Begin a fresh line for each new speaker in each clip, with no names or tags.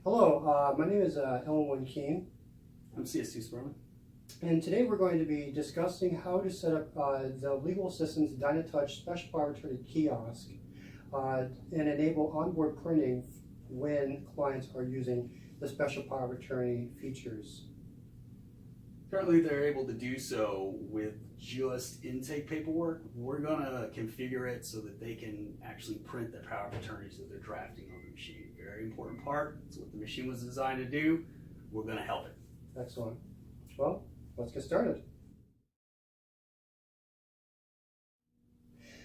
Hello, my name is Elwin Keene,
I'm CS2 Sperling.
and today we're going to be discussing how to set up the Legal Assistance DynaTouch Special Power of Attorney kiosk and enable onboard printing when clients are using the Special Power of Attorney features.
Currently, they're able to do so with just intake paperwork. We're going to configure it so that they can actually print the power of attorneys that they're drafting on the machine. Very important part. It's what the machine was designed to do. We're going to help it.
Excellent. Well, let's get started.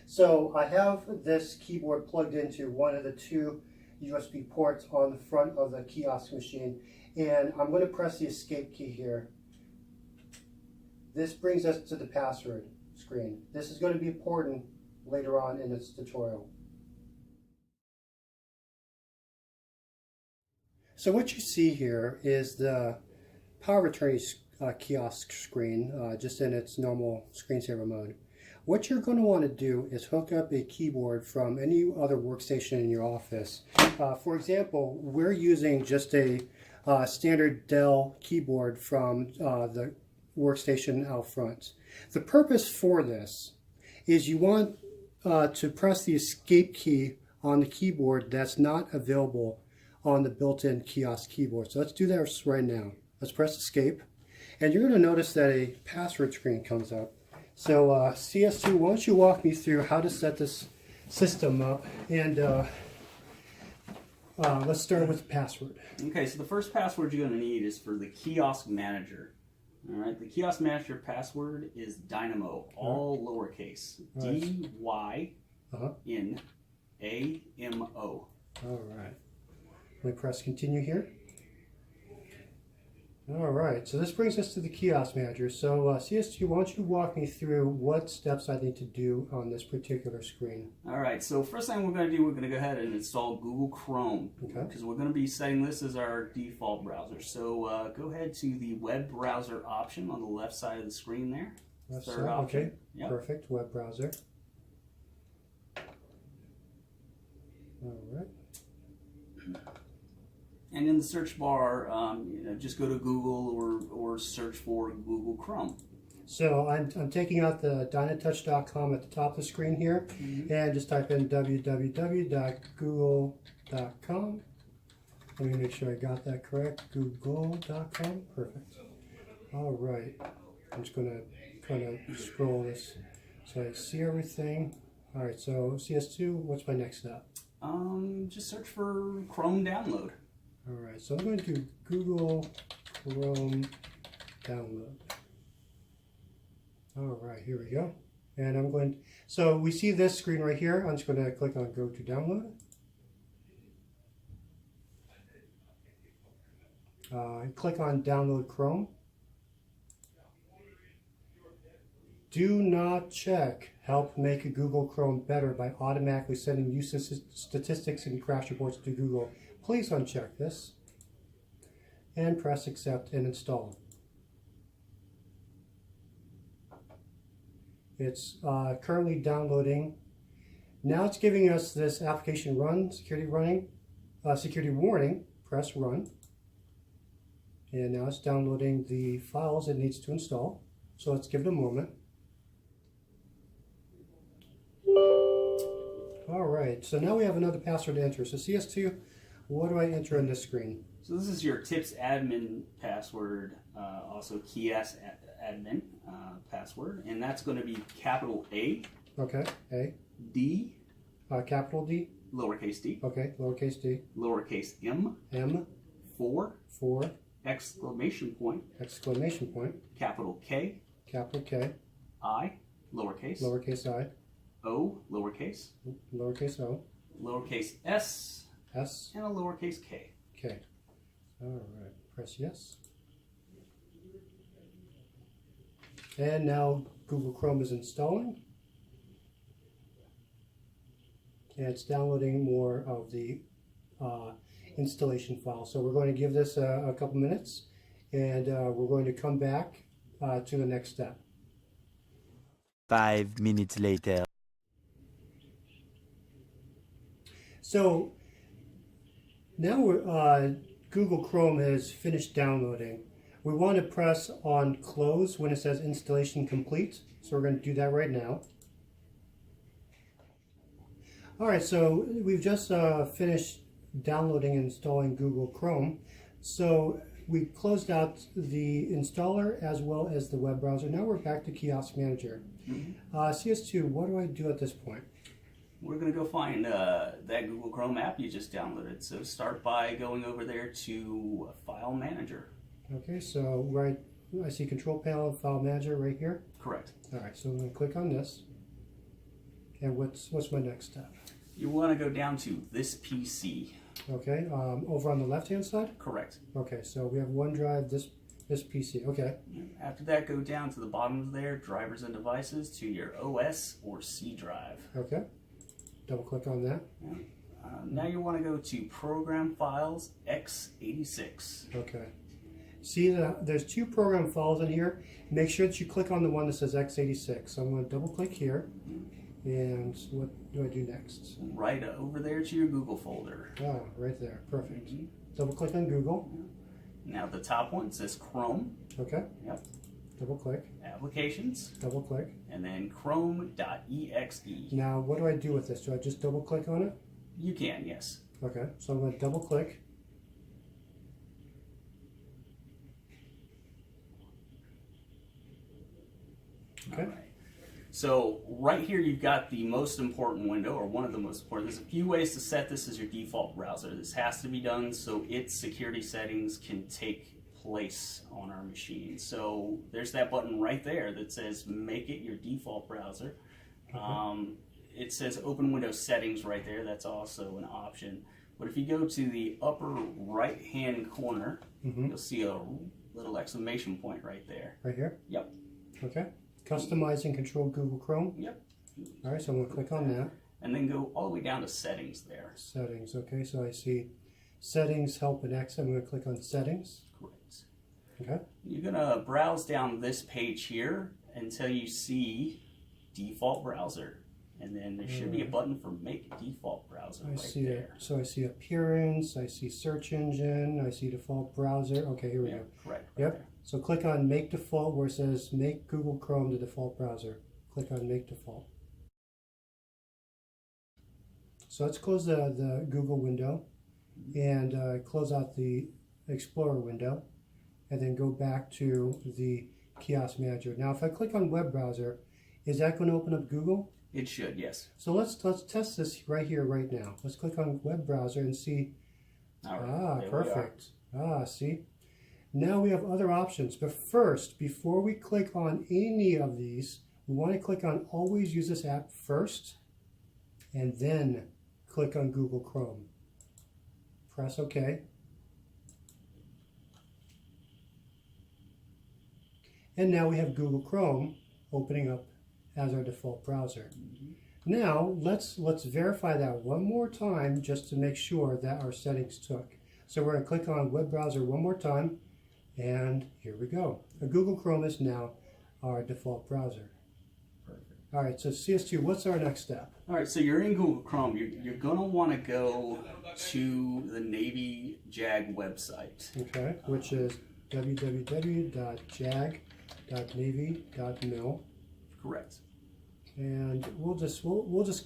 So I have this keyboard plugged into one of the two USB ports on the front of the kiosk machine, and I'm going to press the escape key here. This brings us to the password screen. This is going to be important later on in this tutorial. So what you see here is the Power of Attorney kiosk screen, just in its normal screensaver mode. What you're going to want to do is hook up a keyboard from any other workstation in your office. For example, we're using just a standard Dell keyboard from the workstation out front. The purpose for this is you want to press the escape key on the keyboard that's not available on the built-in kiosk keyboard. So let's do that right now. Let's press escape, and you're going to notice that a password screen comes up. So CS2, why don't you walk me through how to set this system up, and let's start with the password.
Okay, so the first password you're going to need is for the kiosk manager. All right, the kiosk manager password is Dynamo, all lowercase, D-Y-N-A-M-O.
All right. Let me press continue here. All right, so this brings us to the kiosk manager. So CS2, why don't you walk me through what steps I need to do on this particular screen?
All right, so first thing we're going to do, we're going to go ahead and install Google Chrome, because we're going to be setting this as our default browser. So go ahead to the web browser option on the left side of the screen there. Third option.
Okay, yep. Perfect, web browser. All right.
And in the search bar, just go to Google or search for Google Chrome.
So I'm taking out the dynatouch.com at the top of the screen here, and just type in www.google.com. Let me make sure I got that correct. Google.com. Perfect. All right. I'm just going to kind of scroll this so I see everything. All right. So CS2, what's my next step?
Just search for Chrome download.
All right, so I'm going to do Google Chrome download. All right, here we go. And I'm going to, so we see this screen right here. I'm just going to click on go to download. Click on download Chrome. Do not check help make Google Chrome better by automatically sending useless statistics and crash reports to Google. Please uncheck this and press accept and install. It's currently downloading. Now it's giving us this application run, security warning, press run. And now it's downloading the files it needs to install. So let's give it a moment. All right, so now we have another password to enter. So CS2, what do I enter on this screen?
So this is your tips admin password, also kiosk admin password, and that's going to be capital A.
Okay, A.
D.
Capital D.
Lowercase d.
Okay, lowercase d.
Lowercase m.
M.
4. Exclamation point.
Exclamation point.
Capital K.
Capital K.
I. Lowercase.
Lowercase I.
O. Lowercase.
Lowercase O.
Lowercase s.
S.
And a lowercase k.
K. All right. Press yes. And now Google Chrome is installing. And it's downloading more of the installation file. So we're going to give this a couple minutes, and we're going to come back to the next step.
5 minutes later.
So now Google Chrome has finished downloading, we want to press on close when it says installation complete. So we're going to do that right now. Alright, so we've just finished downloading and installing Google Chrome. So we closed out the installer as well as the web browser. Now we're back to Kiosk Manager. CS2, what do I do at this point?
We're going to go find that Google Chrome app you just downloaded. So start by going over there to File Manager.
Okay, so right, I see Control Panel, File Manager right here.
Correct.
Alright, so I'm going to click on this. And what's my next step?
You want to go down to This PC.
Okay, over on the left-hand side?
Correct.
Okay, so we have OneDrive, this PC. Okay,
After that, go down to the bottom of there, Drivers and Devices, to your OS or C drive.
okay. Double click on that.
Now you want to go to Program Files x86.
Okay. See, there's two program files in here. Make sure that you click on the one that says x86. So I'm going to double click here. And what do I do next?
Right over there to your Google folder.
Ah, right there. Perfect. Double click on Google.
Now the top one says Chrome.
Okay.
Yep.
Double click.
Applications.
Double click.
And then Chrome.exe.
Now, what do I do with this? Do I just double click on it?
You can, yes.
Okay. So I'm going to double click. Okay.
All right. So right here you've got the most important window, or one of the most important. There's a few ways to set this as your default browser. This has to be done so its security settings can take place on our machine. So there's that button right there that says make it your default browser. It says open Windows settings right there. That's also an option. But if you go to the upper right hand corner, you'll see a little exclamation point right there.
Right here?
Yep.
Okay. Customize and control Google Chrome.
Yep.
All right, so I'm going to click on that.
And then go all the way down to settings there.
Settings. Okay, so I see settings, help, and access. I'm going to click on settings.
Correct.
Okay.
You're going to browse down this page here until you see default browser. And then there should be a button for make default browser
I
right
see
there.
it. So I see appearance, I see search engine, I see default browser. Okay, here we go.
Correct. Right
Yep.
there.
So click on make default where it says make Google Chrome the default browser. Click on make default. So let's close the Google window and close out the Explorer window and then go back to the Kiosk Manager. Now if I click on web browser, is that going to open up Google?
It should, yes.
So let's test this right here, right now. Let's click on web browser and see.
All right. There we are.
Perfect. See? Now we have other options. But first, before we click on any of these, we want to click on always use this app first and then click on Google Chrome. Press OK. And now we have Google Chrome opening up as our default browser. Now let's verify that one more time just to make sure that our settings took. So we're going to click on web browser one more time, and here we go. Google Chrome is now our default browser.
Perfect.
All right, so CS2, what's our next step?
All right, so you're in Google Chrome. You're going to want to go to the Navy JAG website.
Okay, which is www.jag.navy.mil.
Correct.
And we'll just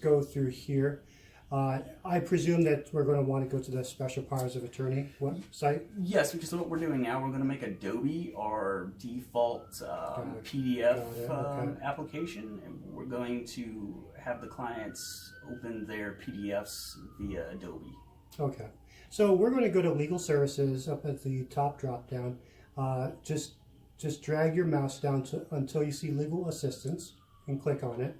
go through here. I presume that we're going to want to go to the Special Powers of Attorney website.
Yes, because what we're doing now, we're going to make Adobe our default PDF
Okay.
application, and we're going to have the clients open their PDFs via Adobe.
Okay, so we're going to go to Legal Services up at the top drop down. Just drag your mouse down until you see Legal Assistance and click on it.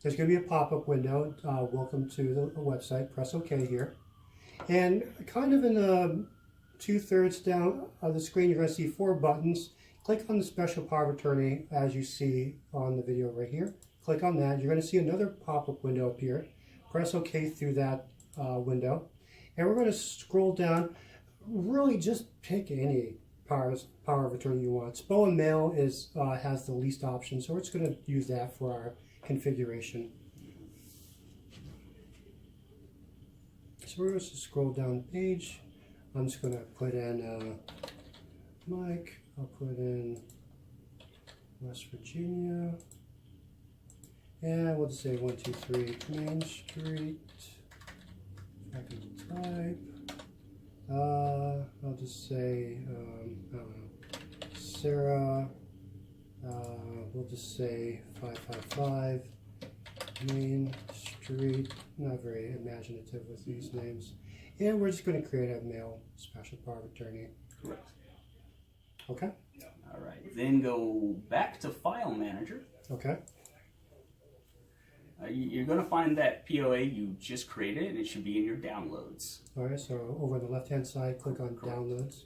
There's going to be a pop-up window. Welcome to the website. Press OK here. And kind of in the 2/3 down of the screen, you're going to see 4 buttons. Click on the Special Power of Attorney as you see on the video right here. Click on that. You're going to see another pop-up window appear. Press OK through that window. And we're going to scroll down. Really just pick any power of attorney you want. SPO and mail has the least options, so we're just going to use that for our configuration. So we're going to scroll down the page. I'm just going to put in Mike. I'll put in West Virginia. And we'll just say 123 Main Street. If I can type. I'll just say, I don't know, Sarah. We'll just say 555 Main Street. Not very imaginative with these names. And we're just going to create a male special power of attorney.
Correct.
Okay?
All right. Then go back to File Manager.
Okay.
You're going to find that POA you just created, and it should be in your downloads.
All right, so over on the left-hand side, click on
Correct.
Downloads.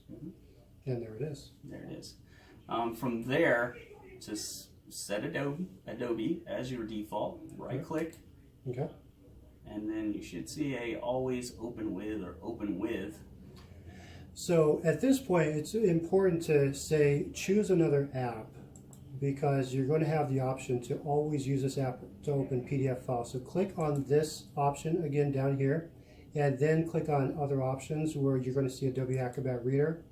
And there it is.
There it is. From there, just set Adobe as your default. Right-click,
Okay.
and then you should see a Always Open With or Open With.
So at this point, it's important to say choose another app, because you're going to have the option to always use this app to open PDF files. So click on this option again down here, and then click on other options where you're going to see Adobe Acrobat Reader,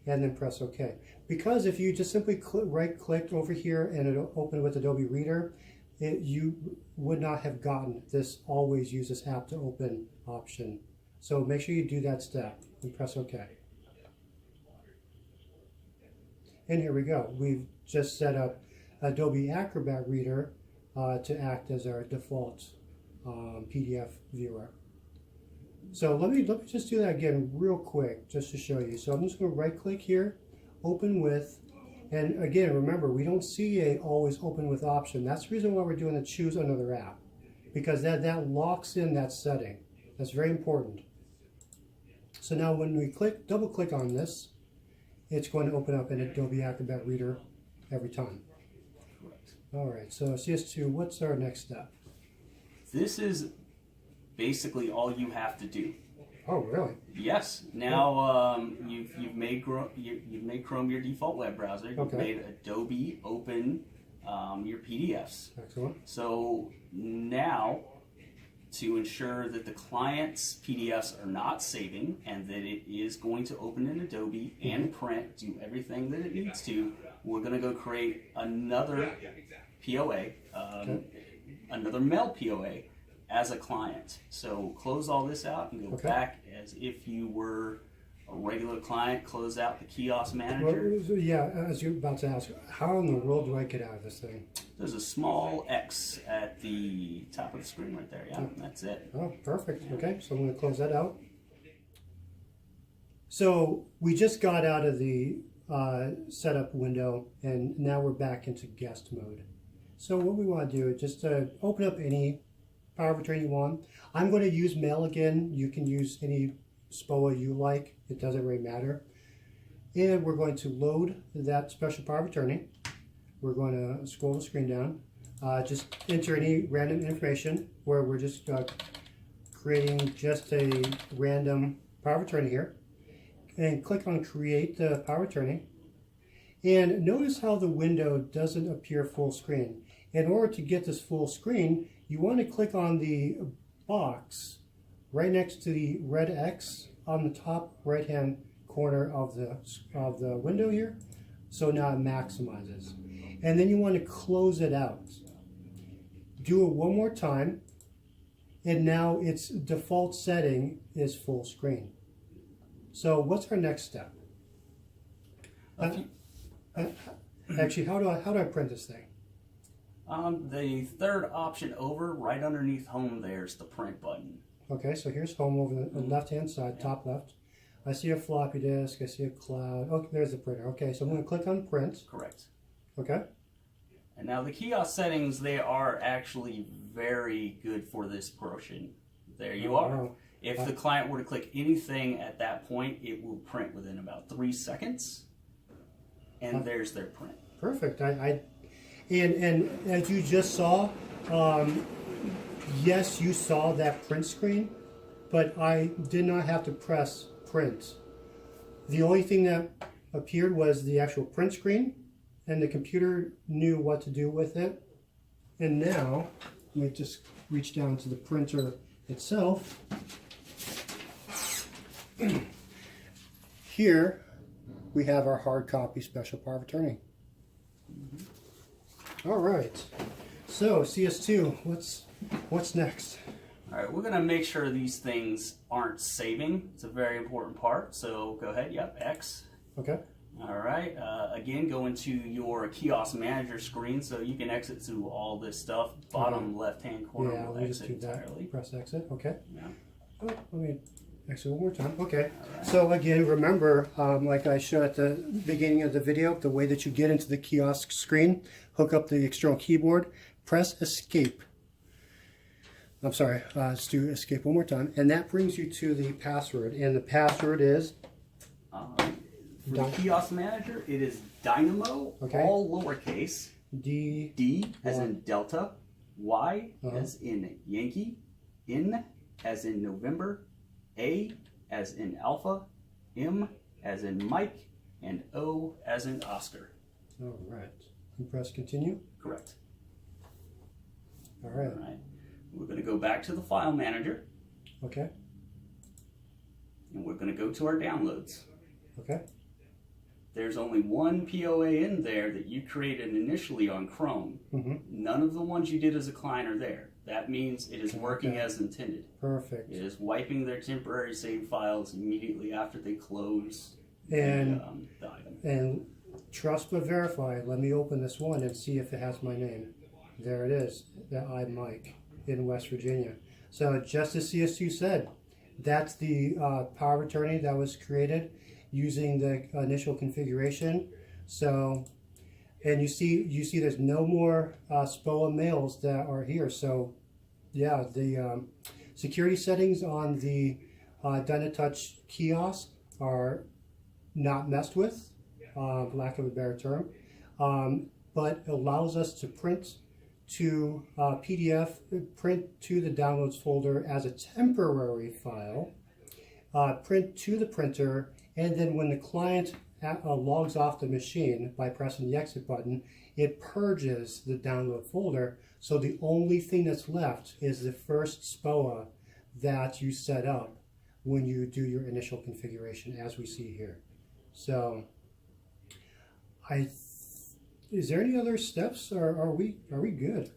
and then press OK. Because if you just simply right-click over here and it'll open with Adobe Reader, you would not have gotten this always use this app to open option. So make sure you do that step and press OK. And here we go. We've just set up Adobe Acrobat Reader to act as our default PDF viewer. So let me just do that again real quick just to show you. So I'm just going to right click here, open with, and again remember we don't see a always open with option. That's the reason why we're doing the choose another app, because that locks in that setting. That's very important. So now when we double click on this, it's going to open up an Adobe Acrobat Reader every time.
Correct.
All right, so CS2, what's our next step?
This is basically all you have to do.
Oh, really?
Yes. Now you've made Chrome your default web browser. You've
Okay.
made Adobe open your PDFs.
Excellent.
So now, to ensure that the client's PDFs are not saving and that it is going to open in Adobe and print, do everything that it needs to, we're going to go create another POA, another mail POA as a client. So close all this out and go back as if you were a regular client. Close out the kiosk manager.
Well, yeah, as you're about to ask, how in the world do I get out of this thing?
There's a small X at the top of the screen right there. Yeah, that's it.
Oh, perfect. Okay, so I'm going to close that out. So we just got out of the setup window, and now we're back into guest mode. So what we want to do is just open up any power of attorney you want. I'm going to use mail again. You can use any SPOA you like. It doesn't really matter. And we're going to load that special power of attorney. We're going to scroll the screen down. Just enter any random information, where we're just creating just a random power of attorney here. And click on Create the Power of Attorney. And notice how the window doesn't appear full screen. In order to get this full screen, you want to click on the box right next to the red X on the top right-hand corner of the window here. So now it maximizes. And then you want to close it out. Do it one more time, and now its default setting is full screen. So what's our next step? Actually, how do I print this thing?
The third option over, right underneath home, there's the print button.
Okay, so here's home over the left-hand side, top left. I see a floppy disk, I see a cloud. Oh, there's the printer. Okay, so I'm going to click on print.
Correct.
Okay.
And now the kiosk settings, they are actually very good for this portion. There you are.
Wow.
If the client were to click anything at that point, it will print within about 3 seconds. And there's their print.
Perfect. And as you just saw, yes, you saw that print screen, but I did not have to press print. The only thing that appeared was the actual print screen, and the computer knew what to do with it. And now, let me just reach down to the printer itself. here we have our hard copy special power of attorney. All right. So CS2, what's next?
All right, we're gonna make sure these things aren't saving. It's a very important part. So go ahead. Yep, X.
Okay.
All right. Again, go into your kiosk manager screen so you can exit through all this stuff. Bottom left-hand corner
Yeah,
will
let me just
exit
do that.
entirely.
Press exit. Okay.
Yeah.
Oh, let me exit one more time. Okay.
All right.
So again, remember, like I showed at the beginning of the video, the way that you get into the kiosk screen, hook up the external keyboard, press escape. I'm sorry, let's do escape one more time. And that brings you to the password. And the password is?
For the kiosk manager, it is Dynamo,
Okay.
all lowercase, D as
Y.
in Delta, Y
Uh-huh.
as in Yankee, N as in November, A as in Alpha, M as in Mike, and O as in Oscar.
All right. And press continue.
Correct.
All right.
All right. We're going to go back to the file manager,
Okay.
and we're going to go to our downloads.
Okay.
There's only one POA in there that you created initially on Chrome.
Mm-hmm.
None of the ones you did as a client are there. That means it is working
Okay.
as intended.
Perfect.
It is wiping their temporary save files immediately after they close
And
the item.
and trust but verify. Let me open this one and see if it has my name. There it is. That I'm Mike in West Virginia. So just as CS2 said, that's the power of attorney that was created using the initial configuration. So, and you see there's no more SPOA mails that are here. So yeah, the security settings on the Dynatouch kiosk are not messed with, lack of a better term, but allows us to print to PDF, print to the downloads folder as a temporary file, print to the printer, and then when the client logs off the machine by pressing the exit button, it purges the download folder. So the only thing that's left is the first SPOA that you set up when you do your initial configuration, as we see here. So, is there any other steps, or are we good?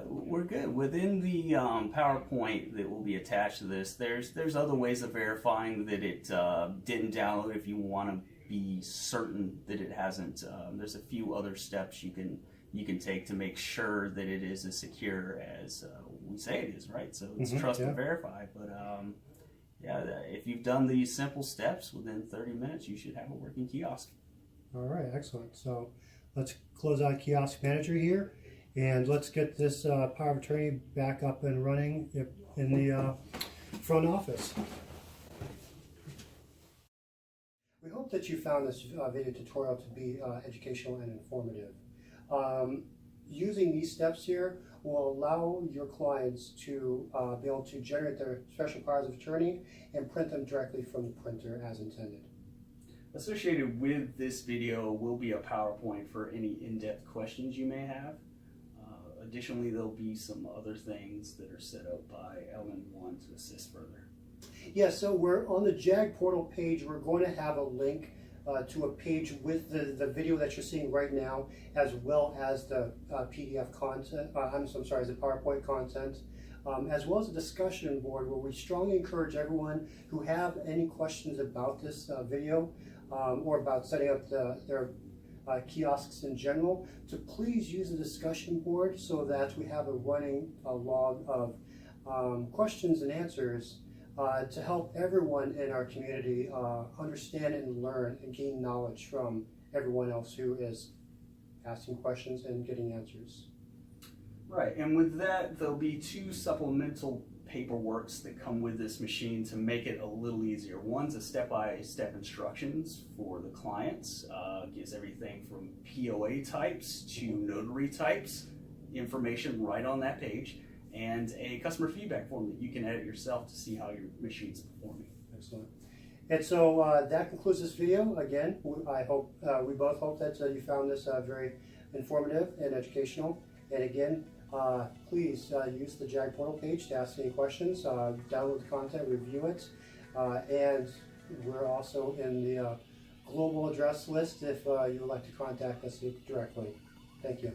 We're good. Within the PowerPoint that will be attached to this, there's other ways of verifying that it didn't download if you want to be certain that it hasn't. There's a few other steps you can take to make sure that it is as secure as we say it is, right? So it's trust and verify. But yeah, if you've done these simple steps within 30 minutes, you should have a working kiosk.
All right, excellent. So let's close out Kiosk Manager here, and let's get this power of attorney back up and running in the front office. We hope that you found this video tutorial to be educational and informative. Using these steps here will allow your clients to be able to generate their special powers of attorney and print them directly from the printer as intended.
Associated with this video will be a PowerPoint for any in-depth questions you may have. Additionally, there'll be some other things that are set up by LN1 to assist further.
Yeah, so we're on the JAG portal page. We're going to have a link to a page with the video that you're seeing right now, as well as the PDF content, I'm sorry, the PowerPoint content, as well as a discussion board where we strongly encourage everyone who have any questions about this video or about setting up their kiosks in general, to please use the discussion board so that we have a running log of questions and answers to help everyone in our community understand and learn and gain knowledge from everyone else who is asking questions and getting answers.
Right, and with that, there'll be two supplemental paperworks that come with this machine to make it a little easier. One's a step-by-step instructions for the clients, gives everything from POA types to notary types, information right on that page, and a customer feedback form that you can edit yourself to see how your machine's performing.
Excellent. And so that concludes this video. Again, I hope we both hope that you found this very informative and educational. And again, please use the JAG portal page to ask any questions, download the content, review it, and We're also in the global address list if you would like to contact us directly. Thank you.